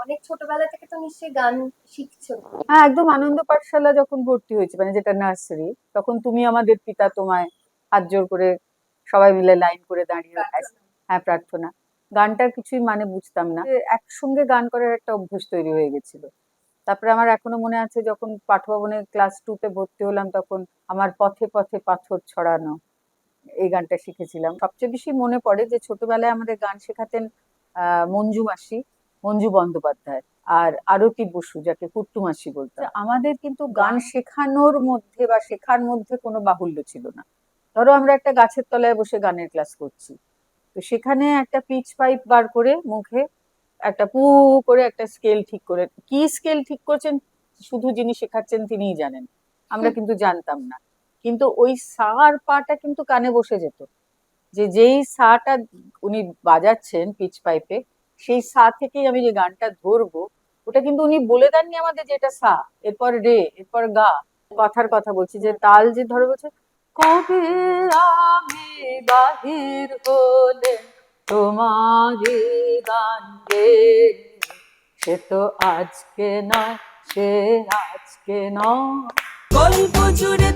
অনেক ছোটবেলা থেকে তো নিশ্চয়ই গান শিখছো। হ্যাঁ, একদম আনন্দ পাঠশালা যখন ভর্তি হয়েছে, মানে যেটা নার্সারি, তখন তুমি আমাদের পিতা তোমায় হাত জোর করে সবাই মিলে লাইন করে দাঁড়িয়ে প্রার্থনা। হ্যাঁ, প্রার্থনা। গানটার কিছুই মানে বুঝতাম না, একসঙ্গে গান করার একটা অভ্যাস তৈরি হয়ে গেছিল। তারপরে আমার এখনো মনে আছে, যখন পাঠভবনে ক্লাস 2 তে ভর্তি হলাম, তখন আমার পথে পথে পাথর ছড়ানো এই গানটা শিখেছিলাম। সবচেয়ে বেশি মনে পড়ে যে ছোটবেলায় আমাদের গান শেখাতেন মঞ্জু মাসি, মঞ্জু বন্দ্যোপাধ্যায়, আর আরতি বসু, যাকে কুট্টু মাসি বলতো। আমাদের কিন্তু গান শেখানোর মধ্যে বা শেখার মধ্যে কোনো বাহুল্য ছিল না। ধরো আমরা একটা গাছের তলায় বসে গানের ক্লাস করছি, তো সেখানে একটা পিচ পাইপ বার করে মুখে একটা পু করে একটা স্কেল ঠিক করে, কি স্কেল ঠিক করছেন শুধু যিনি শেখাচ্ছেন তিনিই জানেন, আমরা কিন্তু জানতাম না। কিন্তু ওই সা আর পাটা কিন্তু কানে বসে যেত, যে যেই সাটা উনি বাজাচ্ছেন পিচ পাইপে, সেই সা থেকেই আমি যে গানটা ধরবো, ওটা কিন্তু উনি বলে দেননি আমাদের যে এটা সা, এরপর রে, এরপর গা। কথার কথা বলছি, যে তাল যে ধরে বলছে, কবে আমি বাহির হলে তোমারই গান গে, সে তো আজকে নয়, সে আজকে নয়, গল্প জুড়ে